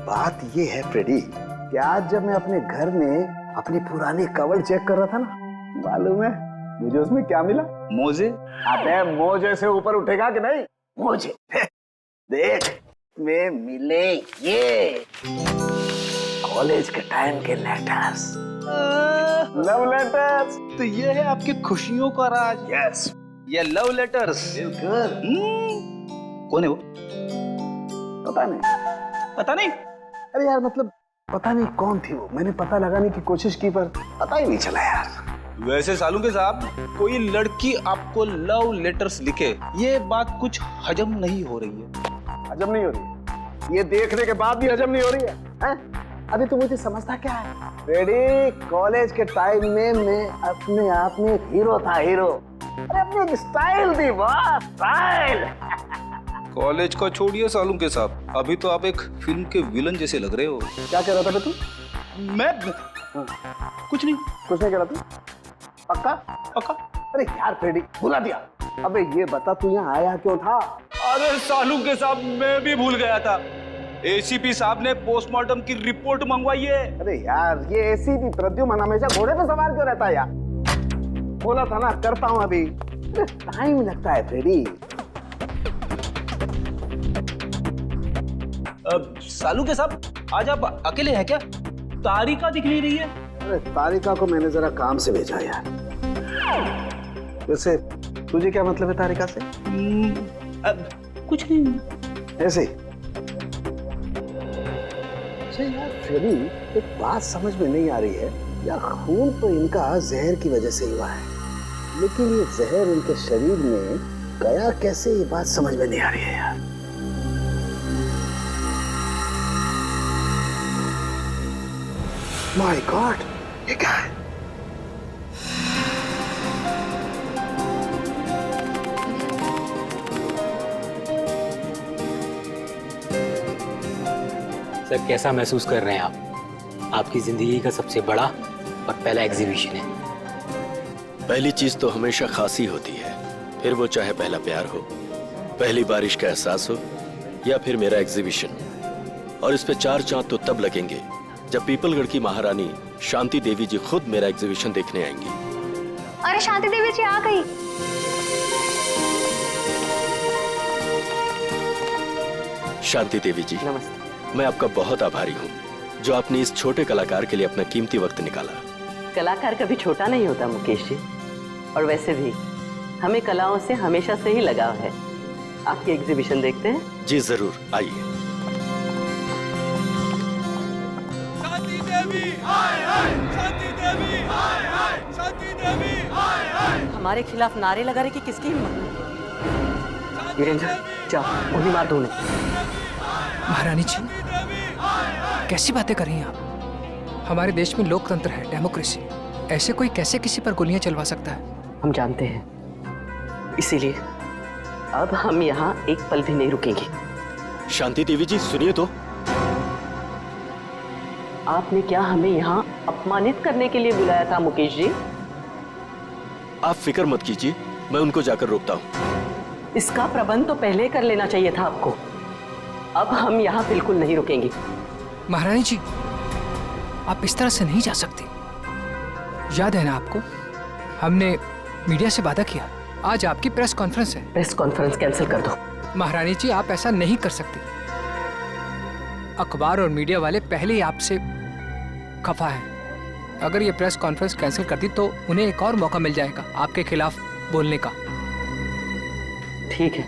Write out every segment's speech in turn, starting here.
बात ये है फ्रेडी कि आज जब मैं अपने घर में अपनी पुरानी कवर चेक कर रहा था ना, मालूम है मुझे उसमें क्या मिला? मोजे? अबे मोजे से ऊपर उठेगा कि नहीं? मोजे देख में मिले ये कॉलेज के टाइम के लेटर्स, लव लेटर्स। तो ये है आपकी खुशियों का राज। यस, ये लव लेटर्स। बिल्कुल। कौन है वो? पता नहीं। पता नहीं? अरे यार मतलब पता नहीं कौन थी वो, मैंने पता लगाने की कोशिश की पर पता ही नहीं चला यार। वैसे सालुंके साहब, कोई लड़की आपको लव लेटर्स लिखे, ये बात कुछ हजम नहीं हो रही है। हजम नहीं हो रही है? ये देखने के बाद भी हजम नहीं हो रही है, हैं? अभी तो मुझे समझता क्या है रेडी, कॉलेज के टाइम में मैं अपने आप में एक हीरो था, हीरो। अरे अपनी एक स्टाइल थी बॉस, स्टाइल। कॉलेज को छोड़िए सालुंके साहब, अभी तो आप एक फिल्म के विलन जैसे लग रहे हो। क्या कह रहा था तू? मैं कुछ नहीं कह रहा तू? पक्का? पक्का। अरे यार फ्रेडी भुला दिया। अबे ये बता तू यहाँ आया क्यों था? अरे सालुंके साहब, मैं भी भूल गया था। एसीपी साहब ने पोस्टमार्टम की रिपोर्ट मंगवाई है। अरे यार ये एसीपी प्रद्युमन हमेशा घोड़े पे सवार क्यों रहता है यार? बोला था ना करता हूँ अभी। टाइम लगता है फ्रेडी। सालुंके साहब, आज आप अकेले हैं क्या? तारिका दिख नहीं रही है। अरे तारिका को मैंने जरा काम से भेजा यार। वैसे तुझे क्या मतलब है तारिका से? कुछ नहीं, ऐसे ही। अच्छा यार फ्रेडी, एक बात समझ में नहीं आ रही है यार, खून तो इनका जहर की वजह से ही हुआ है, लेकिन ये जहर इनके शरीर में गया कैसे, ये बात समझ में नहीं आ रही है यार। माय गॉड, ये क्या है? सर कैसा महसूस कर रहे हैं आप? आपकी जिंदगी का सबसे बड़ा और पहला एग्जीबिशन है। पहली चीज तो हमेशा खासी होती है, फिर वो चाहे पहला प्यार हो, पहली बारिश का एहसास हो, या फिर मेरा एग्जीबिशन। और इस पे 4 चांद तो तब लगेंगे जब पीपलगढ़ की महारानी शांति देवी जी खुद मेरा एग्जीबिशन देखने आएंगी। अरे शांति देवी जी आ गई। शांति देवी जी नमस्ते। मैं आपका बहुत आभारी हूँ जो आपने इस छोटे कलाकार के लिए अपना कीमती वक्त निकाला। कलाकार कभी छोटा नहीं होता मुकेश जी, और वैसे भी हमें कलाओं से हमेशा से ही लगाव है। आपकी एग्जीबिशन देखते हैं? जी जरूर, आइए। शांति देवी हाय हाय, शांति देवी हाय हाय, शांति देवी हाय हाय। हमारे खिलाफ नारे लगा रहे कि किसकी हिम्मत? वीरेंद्र जाओ उन्हें मार दो उन्हें। महारानी जी कैसी बातें कर रही हैं आप? हमारे देश में लोकतंत्र है, डेमोक्रेसी। ऐसे कोई कैसे किसी पर गोलियां चलवा सकता है? हम जानते हैं, इसीलिए अब हम यहाँ एक पल भी नहीं रुकेंगे। शांति देवी जी सुनिए तो। आपने क्या हमें यहाँ अपमानित करने के लिए बुलाया था मुकेश जी? आप फिक्र मत कीजिए, मैं उनको जाकर रोकता हूँ। इसका प्रबंध तो पहले कर लेना चाहिए था आपको। अब हम यहाँ बिल्कुल नहीं रुकेंगे। महारानी जी आप इस तरह से नहीं जा सकती। याद है ना आपको, हमने मीडिया से वादा किया। आज आपकी प्रेस कॉन्फ्रेंस है। प्रेस कॉन्फ्रेंस कैंसिल कर दो। महारानी जी आप ऐसा नहीं कर सकती। अखबार और मीडिया वाले पहले ही आपसे खफा हैं। अगर ये प्रेस कॉन्फ्रेंस कैंसिल कर दी तो उन्हें एक और मौका मिल जाएगा आपके खिलाफ बोलने का। ठीक है,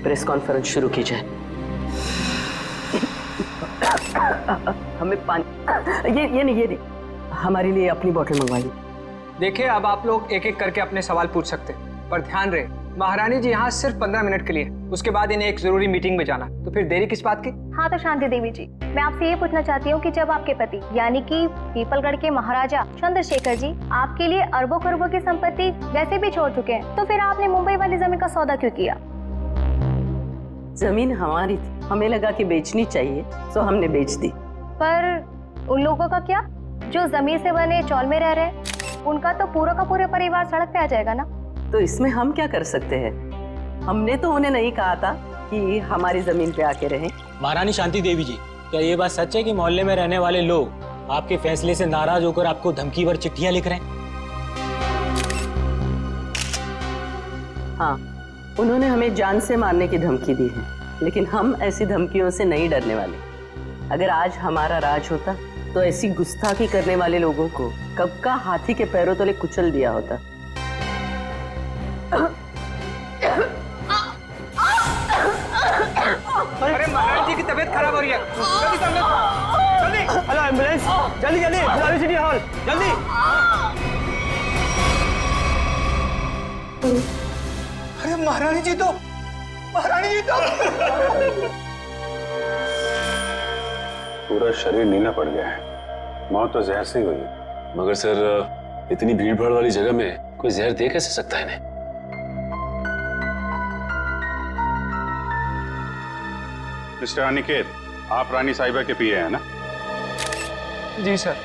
प्रेस कॉन्फ्रेंस शुरू की जाए। हमें पानी ये नहीं, हमारे लिए अपनी बोतल मंगवाइए। देखिए अब आप लोग एक एक करके अपने सवाल पूछ सकते हैं, पर ध्यान रहे महारानी जी यहाँ सिर्फ 15 मिनट के लिए, उसके बाद इन्हें एक जरूरी मीटिंग में जाना, तो फिर देरी किस बात की? हाँ तो शांति देवी जी, मैं आपसे ये पूछना चाहती हूँ कि जब आपके पति यानी कि पीपलगढ़ के महाराजा चंद्रशेखर जी आपके लिए अरबों खरबों की संपत्ति वैसे भी छोड़ चुके हैं, तो फिर आपने मुंबई वाली जमीन का सौदा क्यों किया? जमीन हमारी थी, हमें लगा कि बेचनी चाहिए तो हमने बेच दी। पर उन लोगों का क्या जो जमीन से बने चौल में रह रहे हैं? उनका तो पूरा का पूरा परिवार सड़क पे आ जाएगा ना। तो इसमें हम क्या कर सकते हैं? हमने तो उन्हें नहीं कहा था कि हमारी जमीन पे आके रहें। महारानी शांति देवी जी, क्या ये बात सच है कि मोहल्ले में रहने वाले लोग आपके फैसले से नाराज होकर आपको धमकी भर चिट्ठियां लिख रहे हैं? हाँ, उन्होंने हमें जान से मारने की धमकी दी है, लेकिन हम ऐसी धमकियों से नहीं डरने वाले। अगर आज हमारा राज होता तो ऐसी गुस्ताखी करने वाले लोगों को कब का हाथी के पैरों तले कुचल दिया होता। अरे महाराज जी की तबीयत खराब हो रही है, जल्दी सामने, जल्दी। हेलो एम्बुलेंस, जल्दी जल्दी, बुलाओ सिटी हॉल, जल्दी। अरे महारानी जी तो पूरा शरीर नीला पड़ गया है। मौत तो जहर से ही हुई है। मगर सर, इतनी भीड़ भाड़ वाली जगह में कोई जहर दे कैसे सकता है इन्हें? मिस्टर अनिकेत, आप रानी साहिबा के पीए हैं ना? जी सर।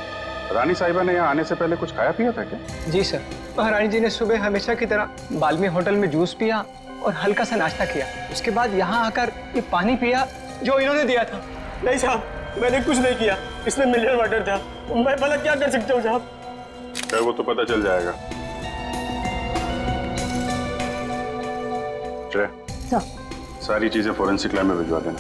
रानी साहिबा ने यहाँ आने से पहले कुछ खाया पिया था क्या? जी सर, महारानी जी ने सुबह हमेशा की तरह बाल्मी होटल में जूस पिया और हल्का सा नाश्ता किया। उसके बाद यहाँ आकर ये पानी पिया जो इन्होंने दिया था। नहीं साहब, मैंने कुछ नहीं किया, इसमें मिनरल वाटर था। मैं भला क्या कर सकता हूँ साहब? खैर, वो तो पता चल जाएगा। सारी चीजें फोरेंसिक लैब में भिजवा देना।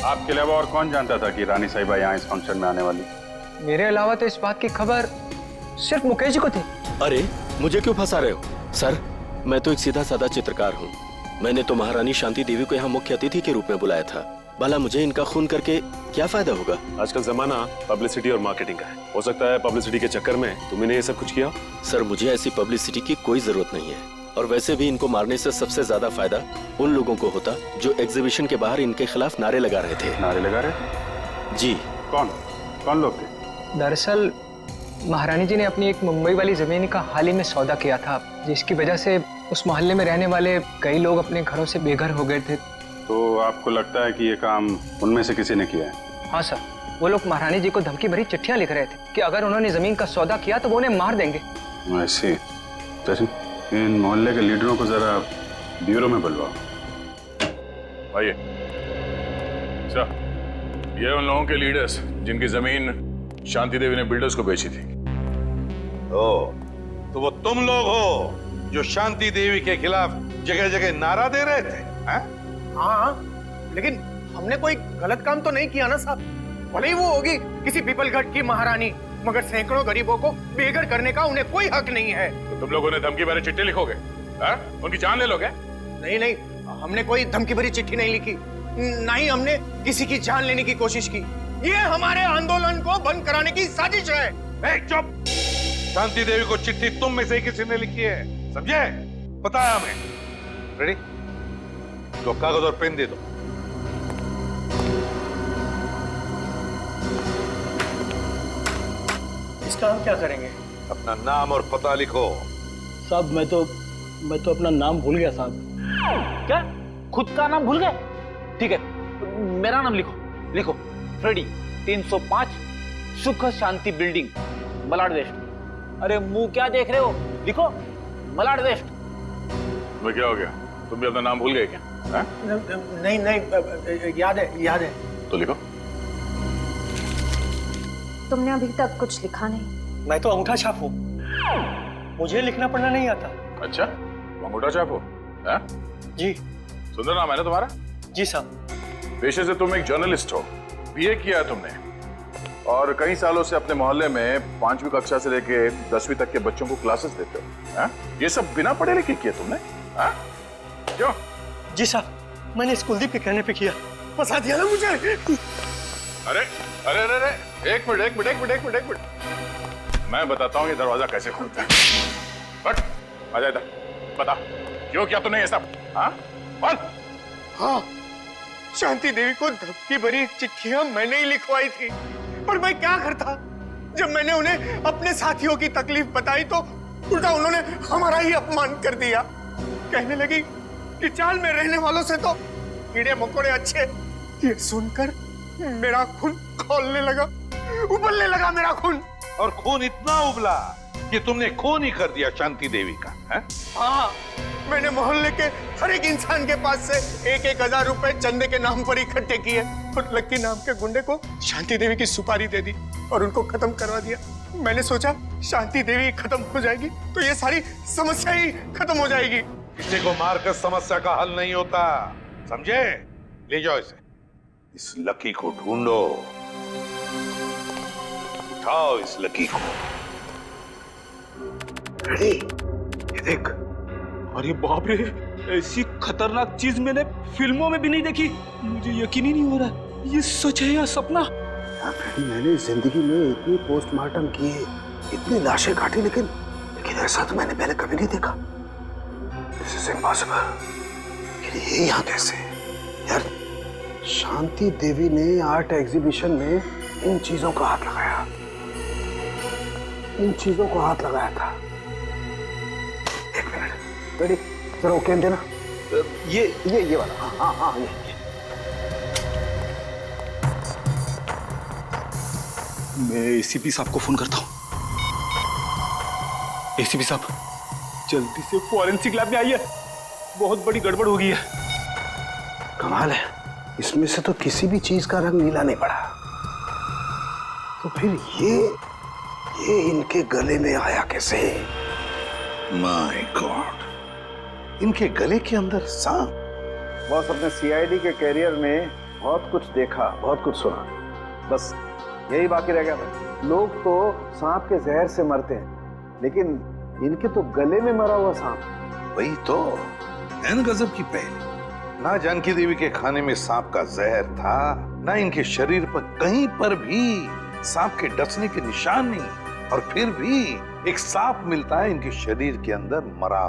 आपके अलावा और कौन जानता था कि रानी साहिबा यहाँ इस फंक्शन में आने वाली? मेरे अलावा तो इस बात की खबर सिर्फ मुकेश जी को थी। अरे, मुझे क्यों फंसा रहे हो? सर, मैं तो एक सीधा साधा चित्रकार हूँ। मैंने तो महारानी शांति देवी को यहाँ मुख्य अतिथि के रूप में बुलाया था। भला मुझे इनका खून करके क्या फायदा होगा? आजकल जमाना पब्लिसिटी और मार्केटिंग का है। हो सकता है पब्लिसिटी के चक्कर में तुमने ये सब कुछ किया। सर, मुझे ऐसी पब्लिसिटी की कोई जरूरत नहीं है। और वैसे भी इनको मारने से सबसे ज्यादा फायदा उन लोगों को होता जो एग्जीबिशन के बाहर इनके खिलाफ नारे लगा रहे थे। नारे लगा रहे? जी। कौन लोग थे? दरअसल महारानी जी ने अपनी एक मुंबई वाली जमीन का हाल ही में सौदा किया था, जिसकी वजह से उस मोहल्ले में रहने वाले कई लोग अपने घरों से बेघर हो गए थे। तो आपको लगता है कि ये काम उनमें से किसी ने किया है? हाँ सर, वो लोग महारानी जी को धमकी भरी चिट्ठियां लिख रहे थे कि अगर उन्होंने जमीन का सौदा किया तो वो उन्हें मार देंगे। ऐसे इन मोहल्ले के लीडरों को जरा ब्यूरो में बुलवाओ। आइए। ये उन लोगों के लीडर्स जिनकी जमीन शांति देवी ने बिल्डर्स को बेची थी। तो वो तुम लोग हो जो शांति देवी के खिलाफ जगह जगह नारा दे रहे थे? हाँ, लेकिन हमने कोई गलत काम तो नहीं किया ना साहब। भले ही वो होगी किसी पीपलगढ़ की महारानी, मगर सैकड़ों गरीबों को बेघर करने का उन्हें कोई हक नहीं है। तो तुम लोगों ने धमकी भरी चिट्ठी लिखोगे? उनकी जान ले लोगे? नहीं, हमने कोई धमकी भरी चिट्ठी नहीं लिखी, ना ही हमने किसी की जान लेने की कोशिश की। ये हमारे आंदोलन को बंद कराने की साजिश है। चुप! शांति देवी को चिट्ठी तुम में से ही किसी ने लिखी है, समझे? पता है हमें। रेडी? तो कागज और पेन दे दो। इसका हम क्या करेंगे? अपना नाम और पता लिखो। साहब, मैं तो अपना नाम भूल गया साहब। क्या? खुद का नाम भूल गए? ठीक है, मेरा नाम लिखो। फ्रेडी, 305 सुख शांति बिल्डिंग, मलाड वेस्ट। अरे मुंह क्या देख रहे हो? लिखो, मलाड वेस्ट। तुम्हें क्या हो गया? तुम भी अपना नाम भूल गए क्या? नहीं, याद है। तो लिखो। तुमने अभी तक कुछ लिखा नहीं। मैं तो अंगूठा छाप हूँ, मुझे लिखना पढ़ना नहीं आता। अच्छा, अंगूठा छाप हो? जी। सुंदर नाम है ना तुम्हारा? जी साहब। पेशे से तुम एक जर्नलिस्ट हो, बीए किया है तुमने, और कई सालों से अपने मोहल्ले में 5वीं कक्षा से लेके 10वीं तक के बच्चों को क्लासेस देते हो। ये सब बिना पढ़े लिखे किया तुमने? क्यों? जी साहब, मैंने इस कुलदीप के कहने पे किया। फंसा दिया ना मुझे। अरे, एक मिनट। मैं बताता हूँ ये दरवाजा कैसे खुलता है। बट आ जा इधर, बता क्यों किया तूने ये सब? बोल। हाँ, शांति देवी को धमकी भरी चिट्ठियां मैंने ही लिखवाई थी, पर मैं क्या करता जब मैंने उन्हें अपने साथियों की तकलीफ बताई तो उल्टा उन्होंने हमारा ही अपमान कर दिया। कहने लगी कि चाल में रहने वालों से तो कीड़े मकोड़े अच्छे। ये सुनकर मेरा खून खौलने लगा, उबलने लगा मेरा खून। और खून इतना उबला कि तुमने खून ही कर दिया शांति देवी का? हाँ, मैंने मोहल्ले के हर एक इंसान के पास से 1,000 रुपए चंदे के नाम पर इकट्ठे किए और लक्की नाम के गुंडे को शांति देवी की सुपारी दे दी और उनको खत्म करवा दिया। मैंने सोचा शांति देवी खत्म हो जाएगी तो ये सारी समस्या ही खत्म हो जाएगी। किसी को मारकर समस्या का हल नहीं होता, समझे? ले जाओ इसे। इस लकी को ढूंढो, उठाओ इस लकी को। ये देख। अरे बाप रे, ऐसी खतरनाक चीज मैंने फिल्मों में भी नहीं देखी। मुझे यकीन ही नहीं हो रहा ये सच है या सपना। मैंने जिंदगी में इतनी पोस्टमार्टम किए, इतनी लाशें काटी, लेकिन ऐसा तो मैंने पहले कभी नहीं देखा। This is impossible। ये यहाँ कैसे? यार, शांति देवी ने आर्ट एग्जीबिशन में इन चीजों को हाथ लगाया, इन चीजों को हाथ लगाया था। एक मिनट, रेडी? जरा ओके देना। ये वाला। हाँ ये। मैं एसीपी साहब को फोन करता हूँ। एसीपी साहब, जल्दी से फॉरेंसिक लैब में आइए, बहुत बड़ी गड़बड़ हो गई है। कमाल है, इसमें से तो किसी भी चीज का रंग नीला नहीं पड़ा। तो फिर ये इनके गले में आया कैसे? माय गॉड, इनके गले के अंदर सांप। बॉस, अपने सीआईडी के कैरियर में बहुत कुछ देखा, बहुत कुछ सुना, बस यही बाकी रह गया था। लोग तो सांप के जहर से मरते हैं, लेकिन इनके तो गले में मरा हुआ सांप। वही तो, एन गजब की पहली। ना जानकी देवी के खाने में सांप का जहर था, ना इनके शरीर पर कहीं पर भी सांप के डसने के निशान नहीं, और फिर भी एक सांप मिलता है इनके शरीर के अंदर, मरा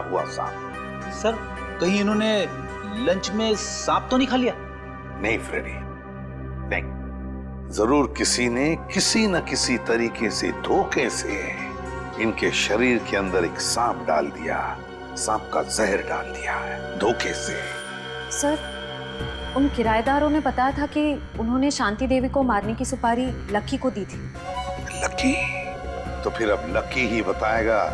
हुआ सांप। सर, कहीं इन्होंने लंच में सांप तो नहीं खा लिया? नहीं फ्रेडी, नहीं। जरूर किसी ने किसी न किसी तरीके से, धोखे से इनके शरीर के अंदर एक सांप डाल दिया, सांप का जहर डाल दिया है, धोखे से। सर, उन किराएदारों ने बताया था कि उन्होंने शांति देवी को मारने की सुपारी लकी को दी थी। लकी? तो फिर अब लकी ही बताएगा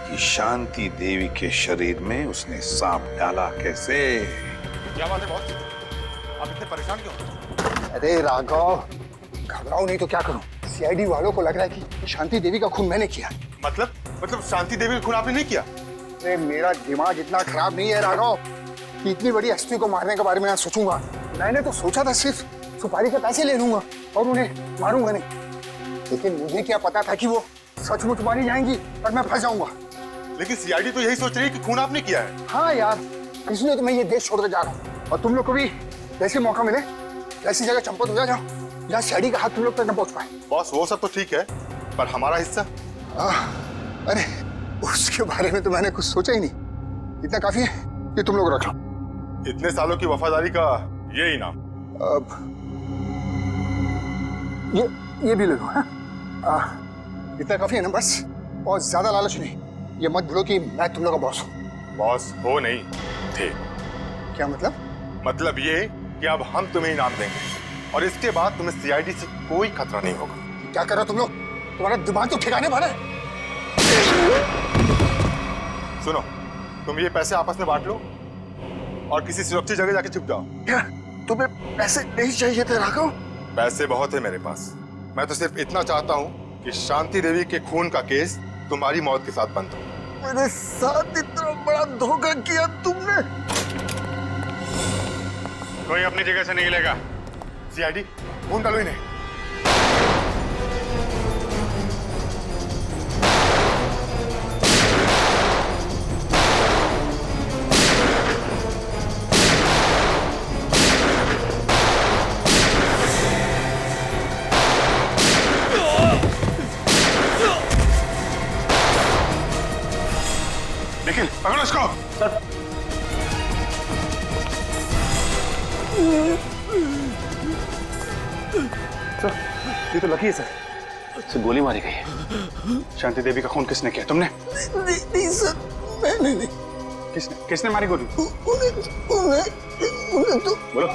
कि शांति देवी के शरीर में उसने सांप डाला कैसे। क्या बात है बॉस, आप इतने परेशान क्यों? अरे राघव, घबराओ नहीं तो क्या करूं? सीआईडी वालों को लग रहा है कि शांति देवी का खून मैंने किया। मतलब शांति देवी का खून आपने नहीं किया? अरे मेरा दिमाग इतना खराब नहीं है राघव कि इतनी बड़ी हस्ती को मारने के बारे में सोचूंगा। मैंने तो सोचा था सिर्फ सुपारी के पैसे ले लूंगा और उन्हें मारूंगा नहीं, लेकिन मुझे क्या पता था कि वो सचमुच मारी जाएंगी और मैं फंस जाऊंगा। लेकिन सीआईडी तो यही सोच रही है कि खून आपने किया है। हाँ यार, इसलिए तो मैं ये देश छोड़कर जा रहा हूँ, और तुम लोग को भी जैसे मौका मिले ऐसी जगह चंपत हो जाओ जहाँ सीआईडी का हाथ तुम लोग तक न पहुंच पाए। बॉस, वो सब तो ठीक है, पर हमारा हिस्सा? अरे उसके बारे में तो मैंने कुछ सोचा ही नहीं। इतना काफी है, ये तुम लोग रख लो। इतने सालों की वफादारी का ये इनाम। ये भी ले लो। इतना काफी है ना, बस। और ज्यादा लालच नहीं। ये मत भूलो कि मैं तुम लोग का बॉस हूँ। बॉस हो नहीं थे। क्या मतलब? मतलब ये कि अब हम तुम्हें इनाम देंगे और इसके बाद तुम्हें सीआईडी से कोई खतरा नहीं होगा। क्या कर रहे हो तुम लोग? तुम्हारा दिमाग तो ठिकाने पर है। सुनो, तुम ये पैसे आपस में बांट लो और किसी सुरक्षित जगह जाके छुप जाओ। क्या तुम्हें पैसे नहीं चाहिए थे राघव? पैसे बहुत है मेरे पास। मैं तो सिर्फ इतना चाहता हूँ कि शांति देवी के खून का केस तुम्हारी मौत के साथ बंद हो। मेरे साथ इतना बड़ा धोखा किया तुमने। कोई अपनी जगह से नहीं हिलेगा। सीआईडी, खून डालो इन्हें। निखिल, पकड़ो इसको। सर, ये तो लकी है सर। गोली मारी गई है। शांति देवी का खून किसने किया? तुमने? नहीं सर, मैंने नहीं। किसने मारी गोली? उन्हें तो बोलो।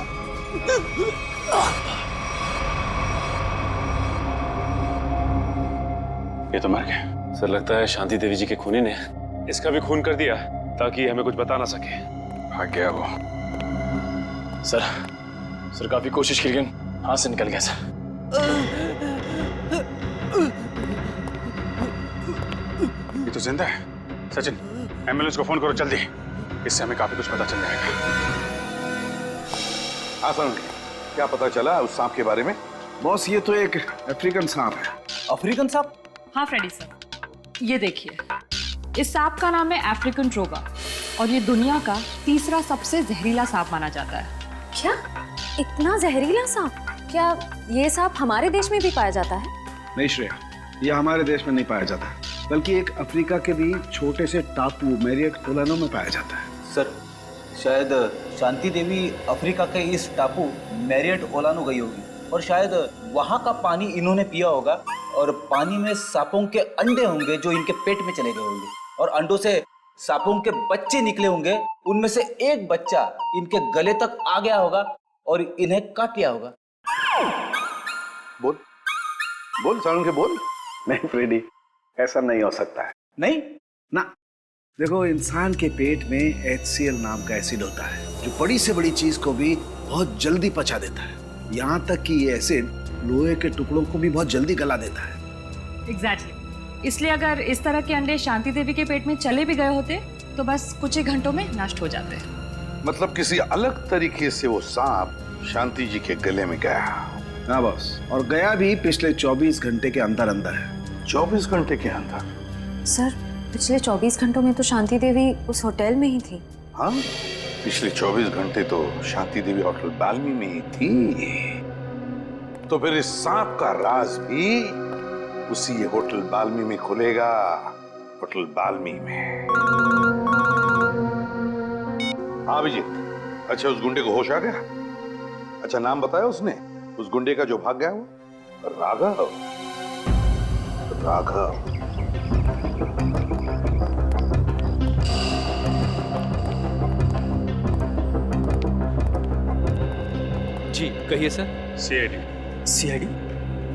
ये तो मर गया। सर, लगता है शांति देवी जी के खूनी ने इसका भी खून कर दिया ताकि हमें कुछ बता ना सके। भाग गया वो। सर काफी कोशिश की लेकिन हाथ से निकल गया सर। ये तो जिंदा है। सचिन, एम्बुलेंस को फोन करो जल्दी, इससे हमें काफी कुछ पता चल जाएगा। आसान, क्या पता चला उस सांप के बारे में? बॉस, ये तो एक अफ्रीकन सांप है। अफ्रीकन सांप? हाँ फ्रेडी सर, ये देखिए, इस सांप का नाम है अफ्रीकन ट्रोगा और ये दुनिया का तीसरा सबसे जहरीला सांप माना जाता है। क्या? इतना जहरीला सांप? क्या ये सांप हमारे देश में भी पाया जाता है? नहीं श्रेया, यह हमारे देश में नहीं पाया जाता, बल्कि एक अफ्रीका के भी छोटे से टापू मैरियट ओलानो में पाया जाता है। सर, शायद शांति देवी अफ्रीका के इस टापू मैरियट ओलानो गई होगी और शायद वहाँ का पानी इन्होंने पिया होगा और पानी में सांपों के अंडे होंगे जो इनके पेट में चले गए होंगे और अंडों से सांपों के बच्चे निकले होंगे। उनमें से एक बच्चा इनके गले तक आ गया होगा और इन्हें काट लिया होगा। बोल बोल सारुण के बोल। नहीं फ्रेडी, ऐसा नहीं हो सकता है। नहीं ना, देखो, इंसान के पेट में HCl नाम का एसिड होता है जो बड़ी से बड़ी चीज को भी बहुत जल्दी पचा देता है। यहाँ तक कि ये एसिड लोहे के टुकड़ों को भी बहुत जल्दी गला देता है। एग्जैक्टली। इसलिए अगर इस तरह के अंडे शांति देवी के पेट में चले भी गए होते तो बस कुछ ही घंटों में नष्ट हो जाते। मतलब किसी अलग तरीके से वो सांप शांति जी के गले में गया। हाँ बॉस, और गया भी पिछले 24 घंटे के अंदर अंदर है। 24 घंटे के अंदर? सर, पिछले 24 घंटों में तो शांति देवी उस होटल में ही थी। हाँ, पिछले 24 घंटे तो शांति देवी होटल बाल्मी में ही थी। तो फिर इस सांप का राज भी उसी ये होटल बाल्मी में खुलेगा। होटल बाल्मी में। हाँ अभिजीत, अच्छा उस गुंडे को होश आ गया? अच्छा नाम बताया उसने उस गुंडे का जो भाग गया वो? राघव। राघव। जी कहिए सर। सीआईडी?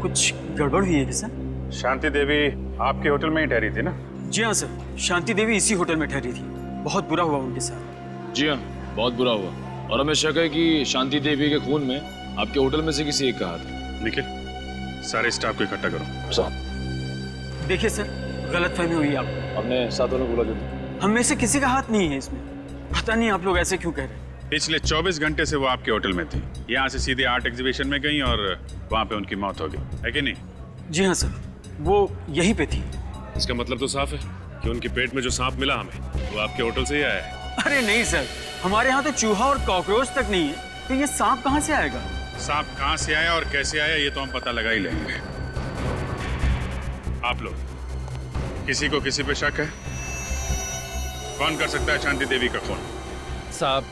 कुछ गड़बड़ हुई है क्या सर? शांति देवी आपके होटल में ही ठहरी थी ना? जी हाँ सर, शांति देवी इसी होटल में ठहरी थी। बहुत बुरा हुआ उनके साथ। जी हाँ, बहुत बुरा हुआ और हमें शक है कि शांति देवी के खून में आपके होटल में से किसी एक का हाथ है। निखिल, सारे स्टाफ को इकट्ठा करो। सर देखिए सर, गलतफहमी हुई आपको। हमने सातों ने बोला जो हम में से किसी का हाथ नहीं है इसमें। पता नहीं आप लोग ऐसे क्यों कह रहे हैं। पिछले 24 घंटे से वो आपके होटल में थी। यहाँ से सीधे आर्ट एग्जीबिशन में गई और वहाँ पे उनकी मौत हो गई, है कि नहीं? जी हाँ सर, वो यहीं पे थी। इसका मतलब तो साफ है कि उनके पेट में जो सांप मिला हमें वो आपके होटल से ही आया है। अरे नहीं सर, हमारे यहाँ तो चूहा और कॉकरोच तक नहीं है, तो ये सांप कहाँ से आएगा? सांप कहाँ से आया और कैसे आया ये तो हम पता लगा ही लेंगे। आप लोग किसी को किसी पे शक है? कौन कर सकता है शांति देवी का खून? साहब,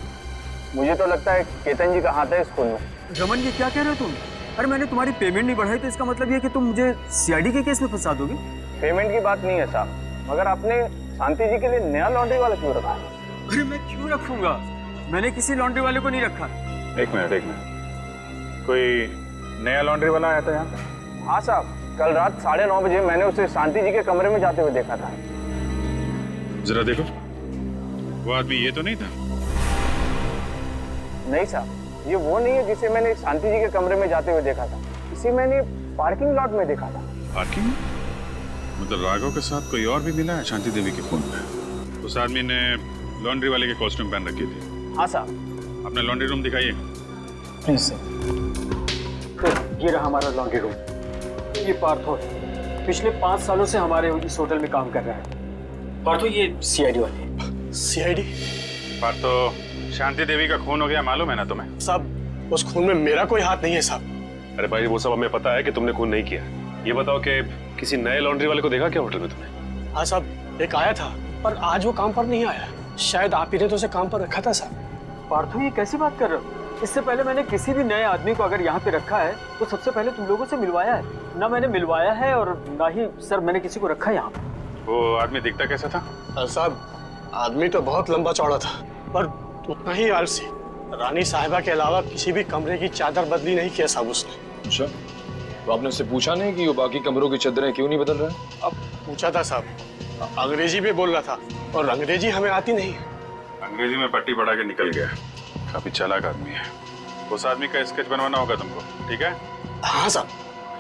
मुझे तो लगता है केतन जी का हाथ है इस खून में। रमन, ये क्या कह रहे हो तुम? अरे मैंने तुम्हारी पेमेंट नहीं बढ़ाई तो इसका मतलब ये कि तुम मुझे सीआईडी के केस में फंसा दोगे? पेमेंट की बात नहीं है साहब, मगर आपने शांति जी के लिए नया लॉन्ड्री वाला क्यों रखा है? अरे मैं क्यों रखूंगा? मैंने किसी लॉन्ड्री वाले को नहीं रखा। एक मिनट, कोई नया लॉन्ड्री वाला आया था यहाँ पे? हाँ साहब, कल रात 9:30 बजे मैंने उसे शांति जी के कमरे में जाते हुए देखा था। जरा देखो, वो आदमी ये तो नहीं था? नहीं साहब, ये वो नहीं है जिसे मैंने शांति जी के कमरे में जाते हुए देखा था। इसे मैंने पार्किंग लॉट में देखा था। पार्किंग? मतलब राघव के साथ कोई और भी मिला है शांति देवी के खून में? उस आदमी ने लॉन्ड्री वाले के कॉस्ट्यूम पहन रखी थी। हाँ साहब। अपना लॉन्ड्री रूम दिखाइए। Please sir. ये रहा हमारा लॉन्ड्री रूम। ये पार्थो है, पिछले 5 सालों से हमारे इस होटल में काम कर रहा है। पार्थो, ये सीआईडी वाले। सीआईडी? पार्थो, शांति देवी का खून हो गया, मालूम है ना तुम्हें? साहब, उस खून में मेरा कोई हाथ नहीं है साहब। अरे भाई, वो सब हमें पता है कि तुमने खून नहीं किया। ये बताओ कि किसी नए लॉन्ड्री वाले को देखा क्या होटल में तुमने? हाँ साहब, एक आया था पर आज वो काम पर नहीं आया। शायद आप ही ने तो उसे काम पर रखा था साहब। पार्थो, ये कैसी बात कर रहे हो? इससे पहले मैंने किसी भी नए आदमी को अगर यहाँ पे रखा है तो सबसे पहले तुम लोगों से मिलवाया है। ना मैंने मिलवाया है और ना ही सर मैंने किसी को रखा है यहाँ पे। वो आदमी दिखता कैसा था? साहब, आदमी तो बहुत लंबा चौड़ा था पर उतना ही आलसी। रानी साहिबा के अलावा किसी भी कमरे की चादर बदली नहीं किया साहब उसने। अच्छा, तो आपने उससे पूछा नहीं कि वो बाकी कमरों की चादरें क्यों नहीं बदल रहा है? अब पूछा था साहब, अंग्रेजी में बोल रहा था और अंग्रेजी हमें आती नहीं। अंग्रेजी में पट्टी पढ़ा के निकल गया। काफी चालाक आदमी है। उस आदमी का स्केच बनवाना होगा तुमको, ठीक है? हाँ साहब।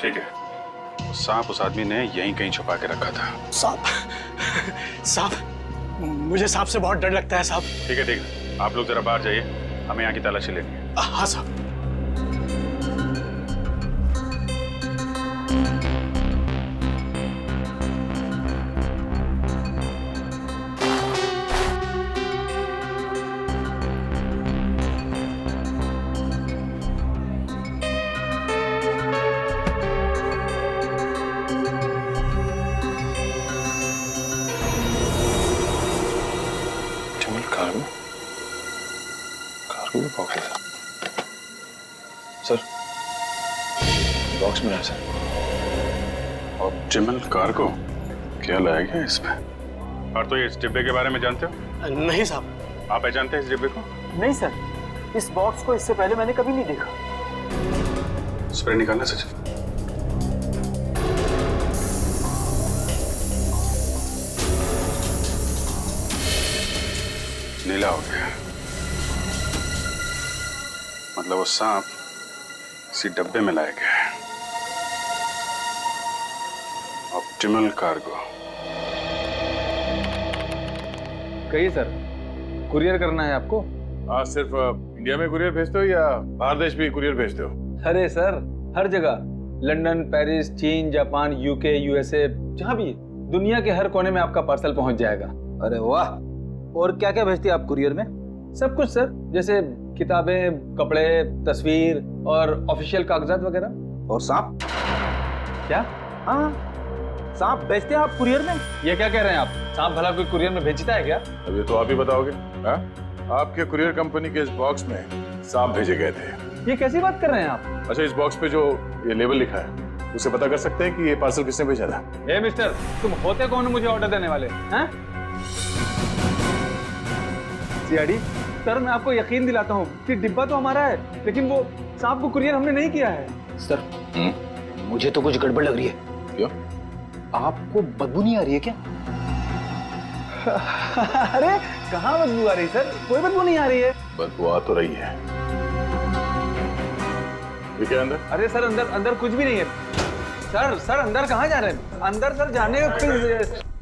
ठीक है। सांप उस आदमी ने यहीं कहीं छुपा के रखा था। साहब मुझे सांप से बहुत डर लगता है साहब। ठीक है, ठीक है, आप लोग जरा बाहर जाइए, हमें यहाँ की तलाशी लेनी है। हाँ साहब। सर बॉक्स में है सर। ऑप्टिमल कार्गो क्या लाया गया इसमें? और तो ये इस डिब्बे के बारे में जानते हो? नहीं साहब। आप जानते हैं इस डिब्बे को? नहीं सर, इस बॉक्स को इससे पहले मैंने कभी नहीं देखा। स्प्रे निकालना सच। नीला हो गया, मतलब वो सांप इसी डब्बे में लाया गया है। Optimal cargo. कहिए सर, कुरियर करना है आपको? हाँ, सिर्फ इंडिया में कुरियर भेजते हो या बाहर देश भी कुरियर भेजते हो? अरे सर, हर जगह, लंदन, पेरिस, चीन, जापान, यूके, यूएसए, जहाँ भी, दुनिया के हर कोने में आपका पार्सल पहुंच जाएगा। अरे वाह। और क्या क्या भेजते हैं आप कुरियर में? सब कुछ सर, जैसे किताबें, कपड़े, तस्वीर और ऑफिशियल कागजात वगैरह। और सांप? क्या? हाँ, सांप भेजते हैं आप कुरियर में? ये क्या कह रहे हैं आप? सांप भला कोई कुरियर में भेजता है क्या? अब ये तो आप ही बताओगे। हाँ? आपके कुरियर कंपनी के इस बॉक्स में सांप भेजे गए थे। ये कैसी बात कर रहे हैं आप? अच्छा, इस बॉक्स पे जो ये लेबल लिखा है उसे पता कर सकते हैं कि ये पार्सल किसने भेजा था? ए मिस्टर, तुम होते कौन हो मुझे ऑर्डर देने वाले? हैं? सीआईडी सर, मैं आपको यकीन दिलाता हूँ कि डिब्बा तो हमारा है, लेकिन वो सांप को कुरियर हमने नहीं किया है। सर, मुझे तो कुछ गड़बड़ लग रही है। क्यों? आपको बदबू नहीं आ रही है क्या? अरे कहाँ बदबू आ रही सर? कोई बदबू नहीं आ रही है। बदबू आ तो रही है। ये क्या अंदर? अरे सर, अंदर अंदर कुछ भी नहीं है। सर अंदर कहाँ जा रहे हैं? अंदर सर जाने का।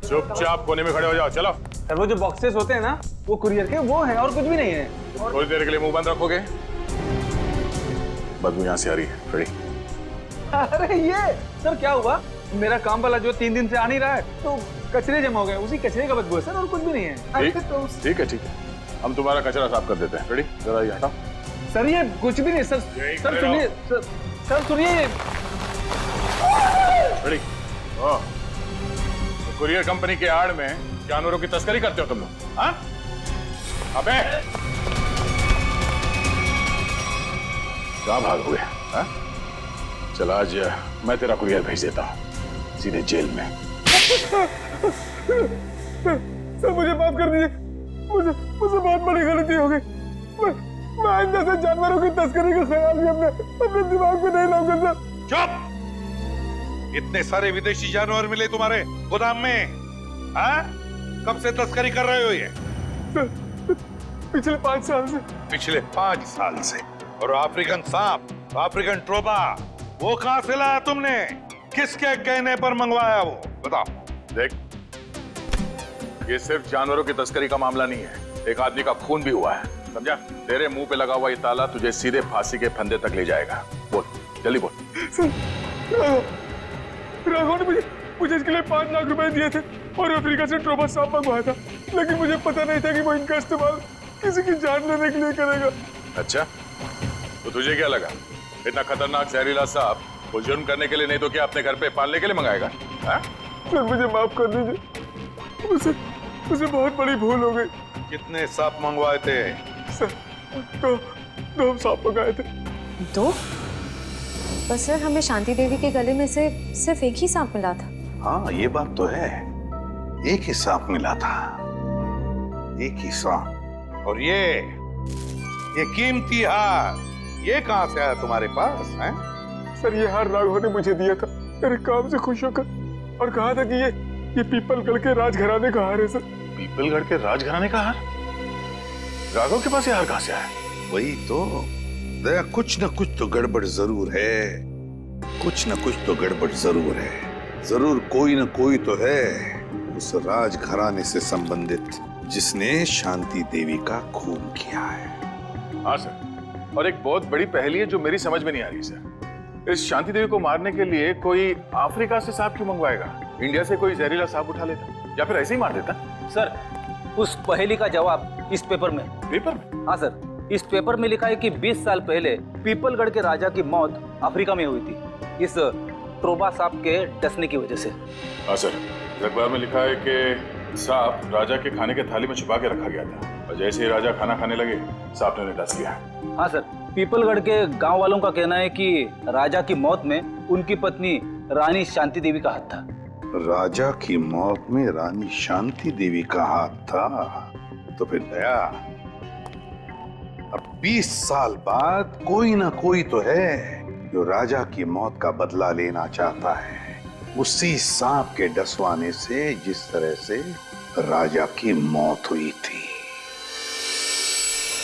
चुपचाप कोने में खड़े हो जाओ, चलो। सर वो जो बॉक्सेस होते हैं ना, वो कुरियर के वो हैं और कुछ भी नहीं है। थोड़ी देर के लिए मुंह बंद रखोगे? बदबू यहाँ से आ रही है। खड़ी। अरे ये सर क्या हुआ? मेरा काम वाला जो 3 दिन से आ नहीं रहा है, तो कचरे जमा हो गए, उसी कचरे का बदबू है सर, और कुछ भी नहीं है। ठीक है, हम तुम्हारा कचरा साफ कर देते हैं। रेडी? जरा ये हटाओ। सर ये कुछ भी नहीं सर। सर सुनिए सर सुनिए। रेडी? कुरियर कंपनी के आड़ में जानवरों की तस्करी करते हो तुम लोग? हाँ? अबे कहाँ भागोगे? हाँ? चल आज मैं तेरा कुरियर भेज देता हूँ सीधे जेल में। सर मुझे माफ कर दीजिए, मुझे बहुत बड़ी गलती हो गई। मैं आइंदा से जानवरों की तस्करी का ख्याल भी अपने दिमाग में नहीं लाऊंगा सर। चुप! इतने सारे विदेशी जानवर मिले तुम्हारे गोदाम में? हाँ? कब से तस्करी कर रहे हो ये? पिछले 5 साल से। पिछले 5 साल से? और अफ्रीकन सांप, अफ्रीकन ट्रोबा, वो कहां से लाया तुमने? किसके कहने पर मंगवाया वो? बताओ। देख, ये सिर्फ जानवरों की तस्करी का मामला नहीं है, एक आदमी का खून भी हुआ है, समझा? तेरे मुंह पे लगा हुआ ये ताला तुझे सीधे फांसी के फंदे तक ले जाएगा। बोल, जल्दी बोल। राघव ने मुझे इसके लिए 5 लाख रुपए दिए थे और अफ्रीका से ट्रोबा सांप मंगवाया था, लेकिन मुझे पता नहीं था कि वो इनका इस्तेमाल किसी की जान लेने के लिए करेगा। अच्छा, तो तुझे क्या लगा इतना खतरनाक जहरीला सांप वो जुर्म करने के लिए नहीं तो क्या अपने घर पे पालने के लिए मंगाएगा? सर मुझे माफ कर दीजिए, मुझे बहुत बड़ी भूल हो गई। कितने सांप मंगवाए थे? सर 2 सांप मंगाए थे। 2? पर सर हमें शांति देवी के गले में से सिर्फ एक ही सांप मिला था। हाँ ये बात तो है, एक ही सांप मिला था, एक ही सांप। और ये कीमती हार, ये कहां से आया तुम्हारे पास? हैं? सर ये हार राघव ने मुझे दिया था मेरे काम से खुश होकर, और कहा था कि ये पीपलगढ़ के राजघराने का हार है सर। पीपलगढ़ के राजघराने का हार? राघव के पास ये हार कहां से आया? वही तो दया, कुछ न कुछ तो गड़बड़ जरूर है, कुछ न कुछ तो गड़बड़ जरूर है। जरूर कोई न कोई तो है उस राजघराने से संबंधित जिसने शांति देवी का खून किया है। हाँ सर, और एक बहुत बड़ी पहेली है जो मेरी समझ में नहीं आ रही सर। इस शांति देवी को मारने के लिए कोई अफ्रीका से सांप क्यों मंगवाएगा? इंडिया से कोई जहरीला सांप उठा लेता या फिर ऐसे ही मार देता। सर, उस पहेली का जवाब इस पेपर में। पेपर में? हाँ सर, इस पेपर में लिखा है कि 20 साल पहले पीपलगढ़ के राजा की मौत अफ्रीका में हुई थी, इस ट्रोबा सांप के डसने की वजह से। हाँ सर, अखबार में लिखा है कि सांप राजा के खाने के थाली में छुपा के रखा गया था और जैसे ही राजा खाना खाने लगे सांप ने उन्हें डस लिया। हाँ सर, पीपलगढ़ के गांव वालों का कहना है कि राजा की मौत में उनकी पत्नी रानी शांति देवी का हाथ था। राजा की मौत में रानी शांति देवी का हाथ था? तो फिर दया, अब 20 साल बाद कोई ना कोई तो है जो राजा की मौत का बदला लेना चाहता है, उसी सांप के डसवाने से जिस तरह से राजा की मौत हुई थी।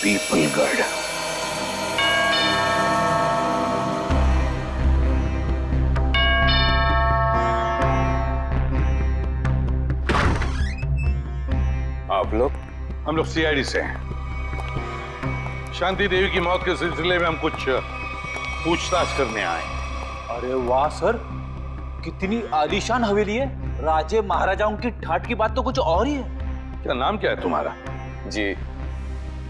पीपलगढ़। आप लोग? हम लोग सीआईडी से हैं। शांति देवी की मौत के सिलसिले में हम कुछ पूछताछ करने आए। अरे वाह सर, कितनी आलीशान हवेली है। राजे महाराजाओं की ठाट की बात तो कुछ और ही है। क्या नाम क्या है तुम्हारा? जी,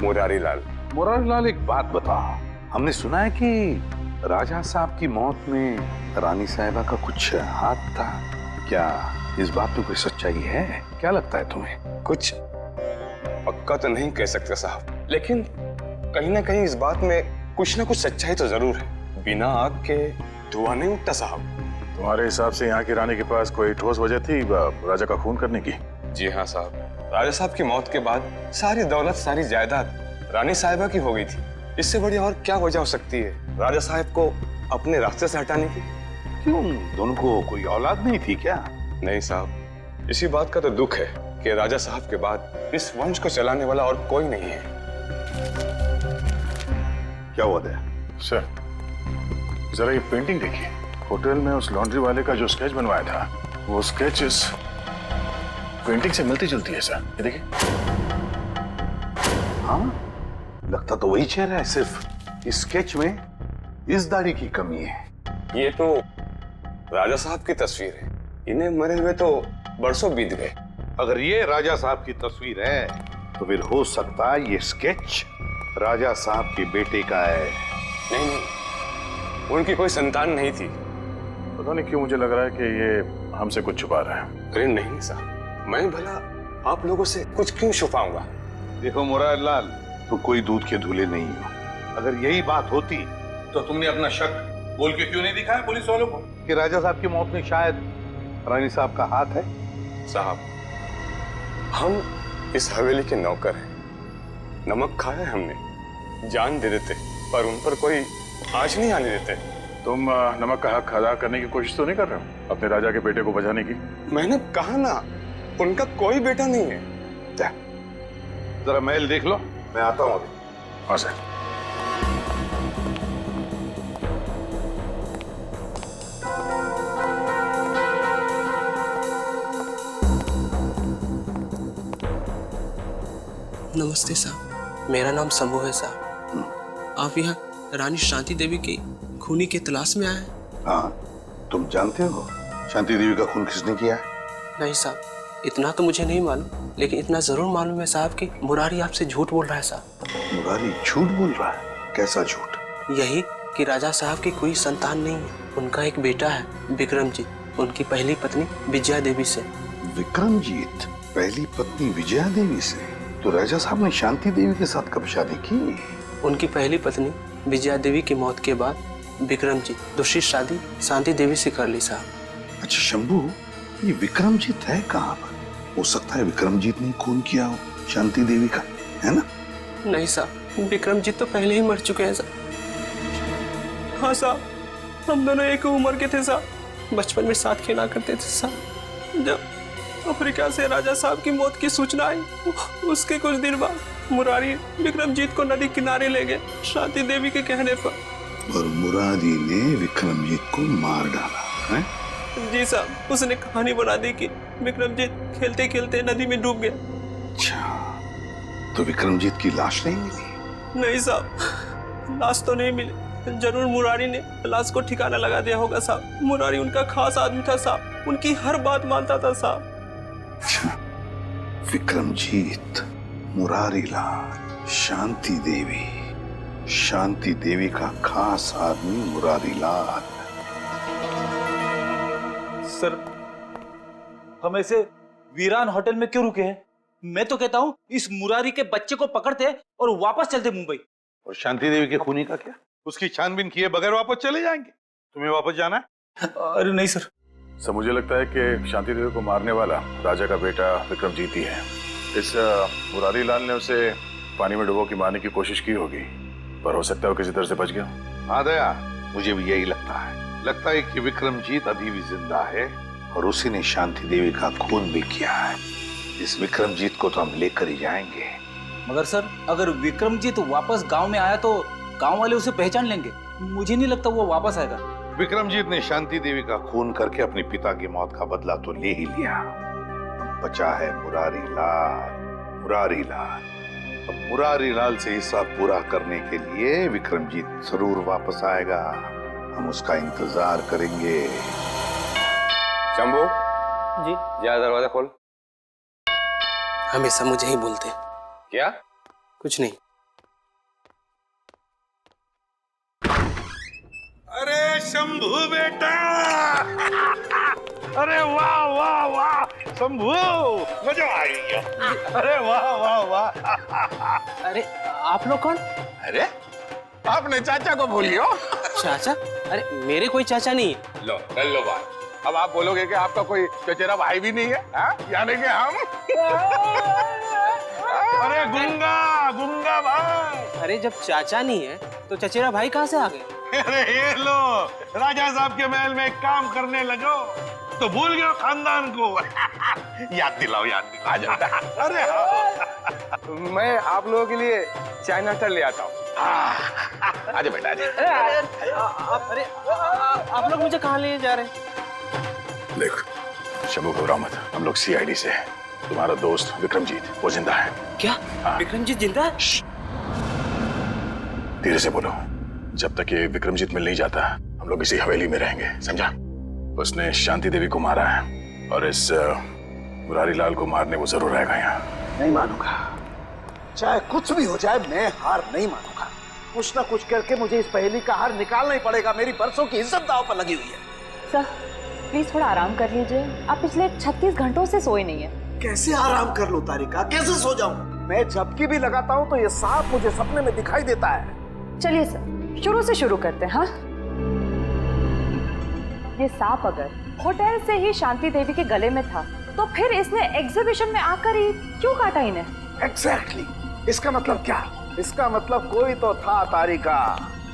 मुरारी लाल। मुरारी लाल, एक बात बताओ, हमने सुना है कि राजा साहब की मौत में रानी साहिबा का कुछ हाथ था। क्या इस बात में कोई सच्चाई है? क्या लगता है तुम्हें? कुछ पक्का तो नहीं कह सकते साहब, लेकिन कहीं ना कहीं इस बात में कुछ ना कुछ सच्चाई तो जरूर है। बिना आग के धुआं नहीं उठता साहब। तुम्हारे हिसाब से यहाँ की रानी के पास कोई ठोस वजह थी राजा का खून करने की? जी हाँ साहब, राजा साहब की मौत के बाद सारी दौलत, सारी जायदाद रानी साहिबा की हो गई थी। इससे बड़ी और क्या वजह हो सकती है राजा साहब को अपने रास्ते से हटाने की? क्यों, दोनों को कोई औलाद नहीं थी क्या? नहीं साहब, इसी बात का तो दुख है कि राजा साहब के बाद इस वंश को चलाने वाला और कोई नहीं है। क्या हुआ था? सर, जरा ये पेंटिंग देखिए। होटल में उस लॉन्ड्री वाले का जो स्केच बनवाया था, वो स्केच इस पेंटिंग से मिलती जुलती है सर। ये देखिए। हाँ, लगता तो वही चेहरा है, सिर्फ इस स्केच में इस दाढ़ी की कमी है। ये तो राजा साहब की तस्वीर है, इन्हें मरे हुए तो बरसों बीत गए। अगर ये राजा साहब की तस्वीर है तो फिर हो सकता है ये स्केच राजा साहब के बेटे का है। नहीं, उनकी कोई संतान नहीं थी। पता नहीं क्यों मुझे लग रहा है कि ये हमसे कुछ छुपा रहा है। अरे नहीं साहब, मैं भला आप लोगों से कुछ क्यों छुपाऊंगा? देखो मुरारी लाल, तो कोई दूध के धुले नहीं हो। अगर यही बात होती तो तुमने अपना शक बोल के क्यों नहीं दिखाया पुलिस वालों को कि राजा साहब की मौत में शायद रानी साहब का हाथ है? साहब, हम इस हवेली के नौकर हैं। नमक खाया है हमने, जान दे देते, पर उन पर कोई आँच नहीं आने देते। तुम नमक का हक अदा करने की कोशिश तो नहीं कर रहे हो अपने राजा के बेटे को बचाने की? मैंने कहा ना, उनका कोई बेटा नहीं है। जरा महल देख लो, मैं आता हूँ अभी। हाँ सर। नमस्ते साहब, मेरा नाम शंभू है साहब। आप यहाँ रानी शांति देवी की खूनी की तलाश में आए हैं? हाँ, तुम जानते हो शांति देवी का खून किसने किया है? नहीं साहब, इतना तो मुझे नहीं मालूम, लेकिन इतना जरूर मालूम है साहब कि मुरारी आपसे झूठ बोल रहा है साहब। मुरारी झूठ बोल रहा है? कैसा झूठ? यही कि राजा साहब की कोई संतान नहीं है। उनका एक बेटा है, विक्रमजीत, उनकी पहली पत्नी विजया देवी से। विक्रमजीत, पहली पत्नी विजया देवी से? तो राजा साहब ने शांति देवी के साथ कब शादी की? उनकी पहली पत्नी विजया देवी की मौत के बाद विक्रमजीत दूसरी शादी शांति देवी से कर ली साहब। अच्छा शंभू, ये विक्रमजीत है कहाँ पर? हो सकता है विक्रमजीत ने खून किया हो शांति देवी का, है ना? नहीं साहब, विक्रमजीत तो पहले ही मर चुके हैं साहब। हाँ साहब, हम दोनों एक उम्र के थे साहब, बचपन में साथ खेला करते थे साहब। अफ्रीका से राजा साहब की मौत की सूचना आई। उसके कुछ दिन बाद मुरारी विक्रमजीत को नदी किनारे ले गए शांति देवी के कहने पर। और मुरारी ने विक्रमजीत को मार डाला है? जी साहब, उसने कहानी बना दी कि विक्रमजीत खेलते खेलते नदी में डूब गया। अच्छा, तो विक्रमजीत की लाश नहीं मिली? नहीं साहब, लाश तो नहीं मिली। जरूर मुरारी ने लाश को ठिकाना लगा दिया होगा साहब। मुरारी उनका खास आदमी था साहब, उनकी हर बात मानता था साहब। अच्छा, विक्रमजीत, मुरारी लाल, शांति देवी का खास आदमी मुरारी लाल। सर, हम ऐसे वीरान होटल में क्यों रुके हैं? मैं तो कहता हूँ इस मुरारी के बच्चे को पकड़ते और वापस चलते मुंबई। और शांति देवी के खूनी का क्या? उसकी छानबीन किए बगैर वापस चले जाएंगे? तुम्हें वापस जाना है? अरे नहीं सर। सर, मुझे लगता है कि शांति देवी को मारने वाला राजा का बेटा विक्रमजीत ही है। इस मुरारी लाल ने उसे पानी में डुबो के मारने की कोशिश की होगी, पर हो सकता है वो किसी तरह से बच गया। हाँ दया, मुझे भी यही लगता है कि विक्रमजीत अभी भी जिंदा है और उसी ने शांति देवी का खून भी किया है। इस विक्रमजीत को तो हम लेकर ही जाएंगे। मगर सर, अगर विक्रमजीत वापस गांव में आया तो गांव वाले उसे पहचान लेंगे। मुझे नहीं लगता वो वापस आएगा। विक्रमजीत ने शांति देवी का खून करके अपने पिता की मौत का बदला तो ले ही लिया। बचा है मुरारी लाल। अब मुरारी लाल से हिस्सा पूरा करने के लिए विक्रमजीत जरूर वापस आएगा। हम उसका इंतजार करेंगे। शंभू जी, जा दरवाजा खोल। हमेशा मुझे ही बोलते। क्या? कुछ नहीं। अरे शंभू बेटा! अरे वाह वाह वाह शंभू, मजा आ गया। अरे वाह वाह वाह। अरे आप लोग कौन? अरे आपने चाचा को भूलियो। चाचा? अरे मेरे कोई चाचा नहीं। लो कर लो बात। अब आप बोलोगे कि आपका कोई चचेरा भाई भी नहीं है, यानी कि हम। अरे गुंगा भाई। अरे जब चाचा नहीं है तो चचेरा भाई कहाँ से आ गए? अरे ये लो, राजा साहब के महल में काम करने लगो तो भूल गए खानदान को। याद दिलाओ। अरे मैं आप लोगों के लिए चाय नाश्ता ले आता हूँ। आजा बेटा आजा। अरे आप लोग मुझे कहाँ ले जा रहे हैं? देख शंभू, घबराओ मत, हम लोग सीआईडी से हैं। तुम्हारा दोस्त विक्रमजीत वो जिंदा है। क्या? विक्रमजीत जिंदा है? धीरे से बोलो। जब तक ये विक्रमजीत मिल नहीं जाता हम लोग इसी हवेली में रहेंगे, समझा? उसने शांति देवी को मारा है और इस मुरारी लाल को मारने वो जरूर आएगा यहाँ। नहीं मानूंगा, चाहे कुछ भी हो जाए मैं हार नहीं मानूंगा। कुछ ना कुछ करके मुझे इस पहेली का हार निकालना ही पड़ेगा। मेरी बरसों की इज्जत दांव पर लगी हुई है। सर प्लीज थोड़ा आराम कर लीजिए। आप पिछले 36 घंटों से सोए नहीं है। कैसे आराम कर लूं तारिका, कैसे सो जाऊं? मैं झपकी भी लगाता हूं तो ये सांप मुझे सपने में दिखाई देता है। चलिए सर, शुरू से शुरू करते हैं। हाँ, ये सांप अगर होटल से ही शांति देवी के गले में था तो फिर इसने एग्जीबिशन में आकर ही क्यों काटा इन्हें? एग्जैक्टली। इसका मतलब क्या? इसका मतलब कोई तो था तारिका,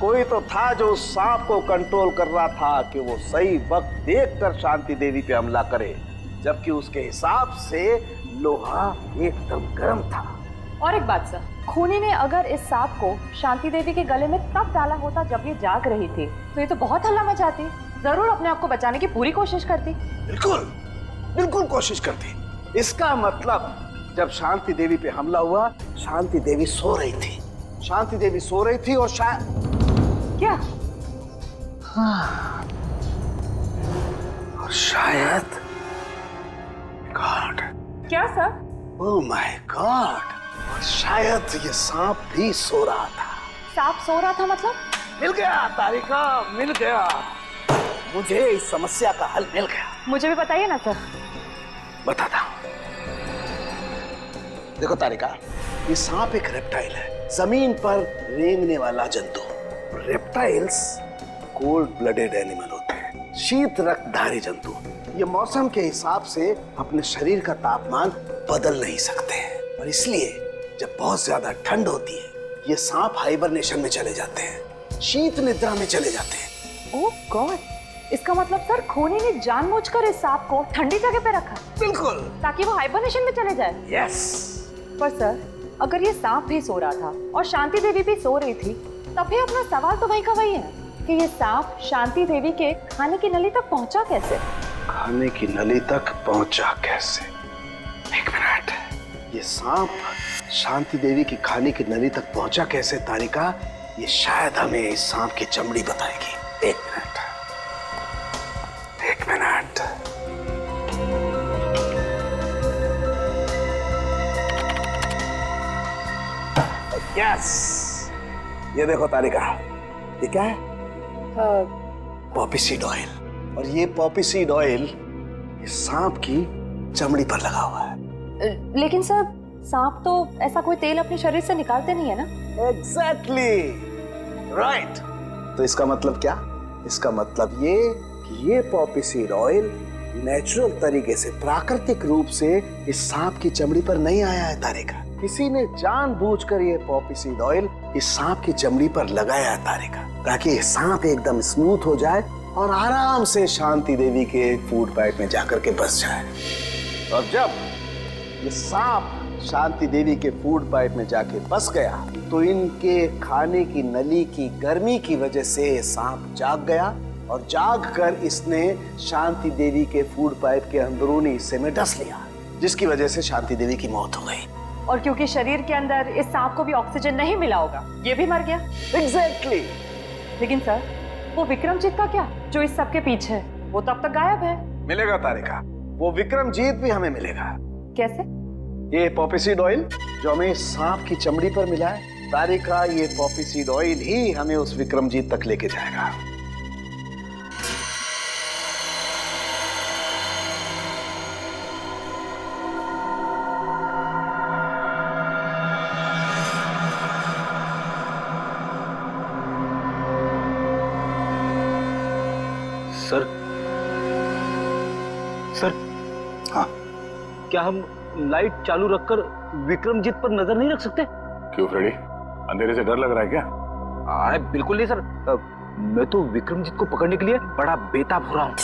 कोई तो था जो उस सांप को कंट्रोल कर रहा था कि वो सही वक्त देखकर शांति देवी पे हमला करे, जबकि उसके हिसाब से लोहा एकदम गर्म था। और एक बात सर, खूनी ने अगर इस सांप को शांति देवी के गले में तब डाला होता जब ये जाग रही थी तो ये तो बहुत हल्ला मचाती, जरूर अपने आप को बचाने की पूरी कोशिश करती। बिल्कुल कोशिश करती। इसका मतलब जब शांति देवी पे हमला हुआ, शांति देवी सो रही थी और क्या? हाँ, और शायद गॉड। क्या सर? ओह माय गॉड, और शायद ये सांप भी सो रहा था। सांप सो रहा था मतलब? मिल गया तारिका, मिल गया। मुझे इस समस्या का हल मिल गया। मुझे भी बताइए ना सर। बताता हूं। देखो तारिका, ये सांप एक रेप्टाइल है, जमीन पर रेंगने वाला जंतु। रेप्टाइल्स कोल्ड ब्लडेड एनिमल होते हैं, शीत रक्तधारी जंतु। ये मौसम के हिसाब से अपने शरीर का तापमान बदल नहीं सकते, और इसलिए जब बहुत ज्यादा ठंड होती है ये सांप हाइबरनेशन में चले जाते हैं, शीत निद्रा में चले जाते हैं। ओह गॉड, इसका मतलब सर खूनी ने जानबूझकर इस सांप को ठंडी जगह पे रखा। बिल्कुल। ताकि वो हाइबरनेशन में चले जाए। यस। पर सर अगर ये सांप भी सो रहा था और शांति देवी भी सो रही थी, तब भी अपना सवाल तो वही का वही है कि ये सांप शांति देवी के खाने की नली तक पहुंचा कैसे? खाने की नली तक पहुंचा कैसे? एक मिनट, ये सांप शांति देवी की खाने की नली तक पहुंचा कैसे तारिका? ये शायद हमें इस सांप की चमड़ी बताएगी। एक मिनट, एक मिनट। यस, ये देखो तारिका, ये क्या है? Poppy seed oil. और ये पॉपी सीड ऑयल इस सांप की चमड़ी पर लगा हुआ है। लेकिन सर सांप तो ऐसा कोई तेल अपने शरीर से निकालते नहीं है ना? Exactly right. तो इसका मतलब क्या? इसका मतलब ये कि ये पॉपी सीड ऑयल नेचुरल तरीके से, प्राकृतिक रूप से इस सांप की चमड़ी पर नहीं आया है तारिका। किसी ने जानबूझकर ये पॉपी सीड ऑयल इस सांप की चमड़ी पर लगाया है तारिका, ताकि ये सांप एकदम स्मूथ हो जाए और आराम से शांति देवी के फूड पाइप में जाकर के बस जाए। और जब ये सांप शांति देवी के फूड पाइप में जाके बस गया तो इनके खाने की नली की गर्मी की वजह से सांप जाग गया और जाग कर इसने शांति देवी के फूड पाइप के अंदरूनी हिस्से में डस लिया, जिसकी वजह से शांति देवी की मौत हो गई। और क्योंकि शरीर के अंदर इस सांप को भी ऑक्सीजन नहीं मिला होगा, ये भी मर गया। एग्जैक्टली। लेकिन सर वो विक्रमजीत का क्या, जो इस सब के पीछे है? वो तब तक गायब है। मिलेगा तारिका, वो विक्रमजीत भी हमें मिलेगा। कैसे? ये पॉपी सीड ऑयल जो हमें सांप की चमड़ी पर मिला है तारिका, ये पॉपी सीड ऑयल ही हमें उस विक्रमजीत तक लेके जाएगा। सर, हाँ, क्या हम लाइट चालू रखकर विक्रमजीत पर नजर नहीं रख सकते? क्यों फ्रेडी, अंधेरे से डर लग रहा है क्या? बिल्कुल नहीं सर, मैं तो विक्रमजीत को पकड़ने के लिए बड़ा बेताब हो रहा हूँ।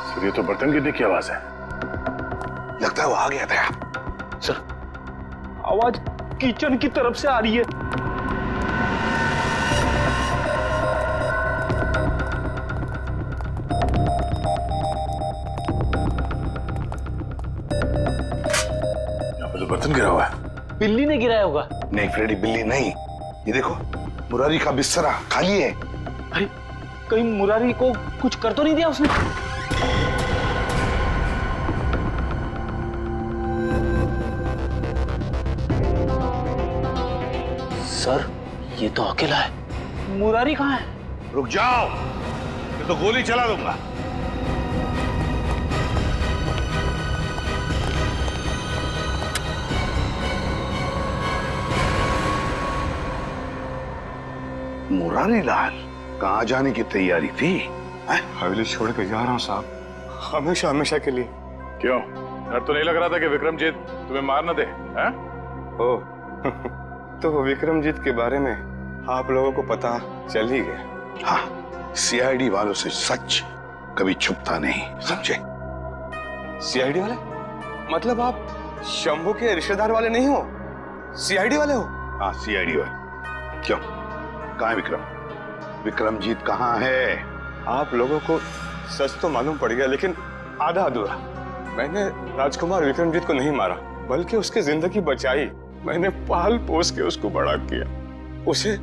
सर, ये तो बर्तन गिरने की आवाज है। लगता है वो आ गया था। सर, आवाज किचन की तरफ से आ रही है। बर्तन गिरा हुआ है। बिल्ली ने गिराया होगा। नहीं फ्रेडी, बिल्ली नहीं। ये देखो, मुरारी का बिस्तरा खाली है। अरे कहीं मुरारी को कुछ कर तो नहीं दिया उसने? सर, ये तो अकेला है। मुरारी कहाँ है? रुक जाओ, मैं तो गोली चला दूंगा। मुरारी लाल कहाँ जाने की तैयारी थी? हवेली छोड़ के जा रहा हूँ साहब, हमेशा हमेशा के लिए। क्यों, डर तो नहीं लग रहा था कि विक्रमजीत तुम्हें मार न दे? हैं? तो विक्रमजीत के बारे में आप लोगों को पता चल ही गया। हाँ, सीआईडी वालों से सच कभी छुपता नहीं, समझे? सीआईडी वाले? मतलब आप शंभू के रिश्तेदार वाले नहीं हो, सीआईडी वाले हो? हाँ, सीआईडी वाले। क्यों, कहाँ है विक्रम? विक्रमजीत कहाँ है? आप लोगों को सच तो मालूम पड़ गया, लेकिन आधा अधूरा। मैंने राजकुमार विक्रमजीत को नहीं मारा, बल्कि उसकी जिंदगी बचाई। मैंने पाल पोस के उसको बड़ा किया, उसे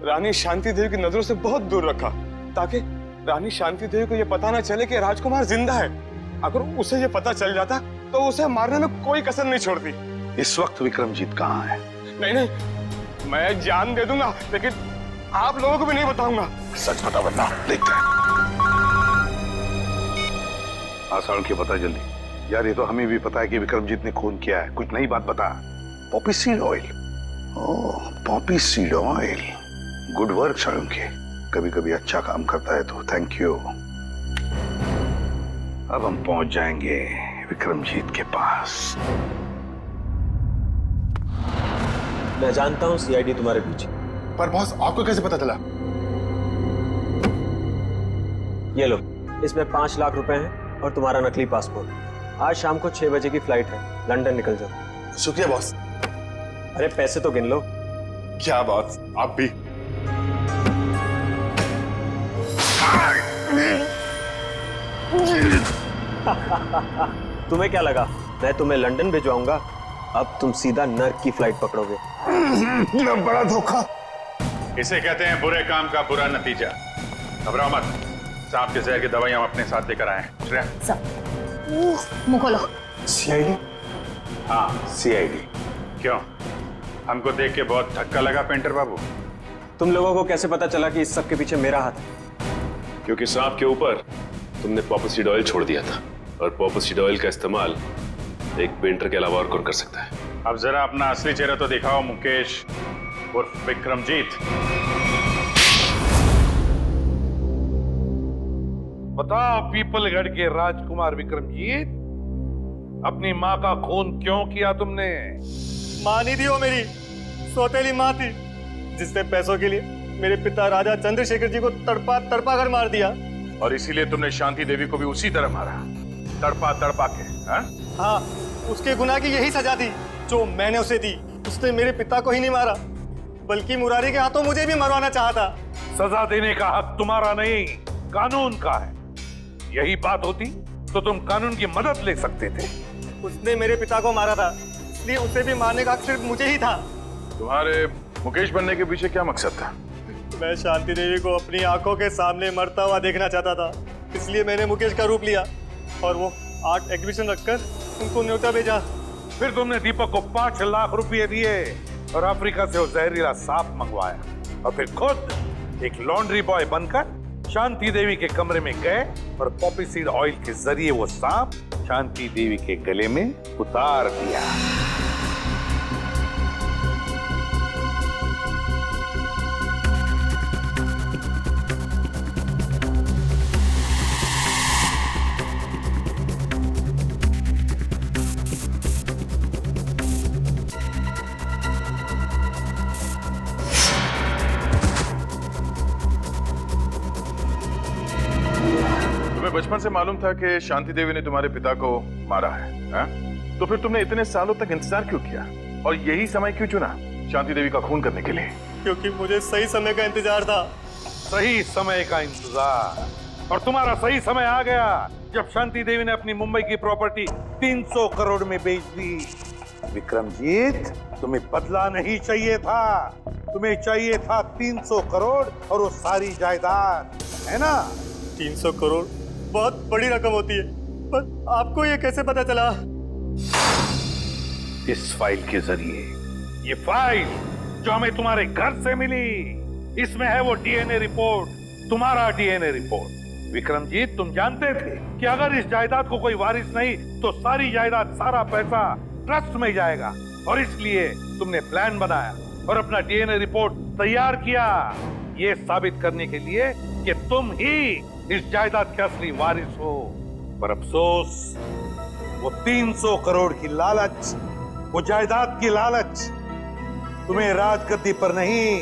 रानी शांति देवी की नजरों से बहुत दूर रखा, ताकि रानी शांति देवी को यह पता ना चले कि राजकुमार जिंदा है। अगर उसे यह पता चल जाता तो उसे मारने में कोई कसर नहीं छोड़ती। इस वक्त विक्रमजीत कहाँ है? नहीं, मैं जान दे दूंगा, लेकिन आप लोगों को भी नहीं बताऊंगा। सच बता, बता देखते हैं। आसान की बता जल्दी। यार, ये तो हमें भी पता है कि विक्रमजीत ने खून किया है, कुछ नई बात बता। Poppy seed oil. Oh, poppy seed oil. Good work Shalunke, कभी कभी अच्छा काम करता है तो थैंक यू। अब हम पहुंच जाएंगे विक्रमजीत के पास। मैं जानता हूँ सीआईडी तुम्हारे पीछे, पर बॉस आपको कैसे पता चला? ये लो, इसमें 5 लाख रुपए हैं और तुम्हारा नकली पासपोर्ट। आज शाम को 6 बजे की फ्लाइट है, लंदन निकल जाओ। शुक्रिया बॉस। अरे पैसे तो गिन लो। क्या बात, आप भी। तुम्हें क्या लगा मैं तुम्हें लंदन भिजवाऊंगा? अब तुम सीधा नर्क की फ्लाइट पकड़ोगे। बड़ा धोखा। इसे कहते हैं बुरे काम का बुरा नतीजा। घबराओ मत, सांप के जहर की दवाई हम अपने साथ लेकर आए हैं। श्रेया, मुंह खोलो। सीआईडी? हाँ सीआईडी। क्यों, हमको देख के बहुत धक्का लगा पेंटर बाबू? तुम लोगों को कैसे पता चला कि इस सब के पीछे मेरा हाथ है? क्योंकि सांप के ऊपर तुमने पॉपसीड ऑयल छोड़ दिया था, और पॉपसीड ऑयल का इस्तेमाल एक पेंटर के अलावा और कौन कर सकता है? अब जरा अपना असली चेहरा तो दिखाओ मुकेश उर्फ विक्रमजीत। बताओ पीपलगढ़ के राजकुमार विक्रमजीत, अपनी माँ का खून क्यों किया तुमने? माँ नहीं थी वो, मेरी सौतेली माँ थी, जिसने पैसों के लिए मेरे पिता राजा चंद्रशेखर जी को तड़पा तड़पा कर मार दिया। और इसीलिए तुमने शांति देवी को भी उसी तरह मारा, तड़पा तड़पा के। हाँ, उसके गुनाह की यही सजा थी जो मैंने उसे दी। उसने मेरे पिता को ही नहीं मारा, बल्कि मुरारी के हाथों मुझे भी मरवाना चाहा था। सजा देने का हक तुम्हारा नहीं, कानून का है। यही बात होती तो तुम कानून की मदद ले सकते थे। उसने मेरे पिता को मारा था, इसलिए उसे भी मारने का हक सिर्फ मुझे ही था। तुम्हारे मुकेश बनने के पीछे क्या मकसद था? मैं शांति देवी को अपनी आंखों के सामने मरता हुआ देखना चाहता था, इसलिए मैंने मुकेश का रूप लिया और वो आर्ट एग्जीबिशन रखकर उनको न्योता भेजा। फिर तुमने दीपक को 5 लाख रुपए दिए और अफ्रीका से वो जहरीला सांप मंगवाया, और फिर खुद एक लॉन्ड्री बॉय बनकर शांति देवी के कमरे में गए और पॉपी सीड ऑयल के जरिए वो सांप शांति देवी के गले में उतार दिया। बचपन से मालूम था कि शांति देवी ने तुम्हारे पिता को मारा है, हा? तो फिर तुमने इतने सालों तक इंतजार क्यों किया और यही समय क्यों चुना शांति देवी का खून करने के लिए? क्योंकि मुझे सही समय का इंतजार था। सही समय का इंतजार, और तुम्हारा सही समय आ गया जब शांति देवी ने अपनी मुंबई की प्रॉपर्टी 300 करोड़ में बेच दी। विक्रमजीत, तुम्हें बदला नहीं चाहिए था, तुम्हें चाहिए था 300 करोड़ और वो सारी जायदाद, है ना? 300 करोड़ बहुत बड़ी रकम होती है, पर आपको ये कैसे पता चला? इस फाइल के जरिए। ये फाइल जो हमें तुम्हारे घर से मिली, इसमें है वो डीएनए रिपोर्ट, तुम्हारा डीएनए रिपोर्ट। विक्रमजीत, तुम जानते थे कि अगर इस जायदाद को कोई वारिस नहीं तो सारी जायदाद, सारा पैसा ट्रस्ट में जाएगा, और इसलिए तुमने प्लान बनाया और अपना डीएनए रिपोर्ट तैयार किया, ये साबित करने के लिए कि तुम ही इस जायदाद के असली वारिस हो। पर अफसोस, वो 300 करोड़ की लालच, वो जायदाद की लालच तुम्हें राजगद्दी पर नहीं,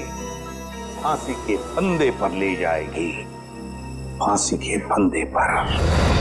फांसी के फंदे पर ले जाएगी। फांसी के फंदे पर।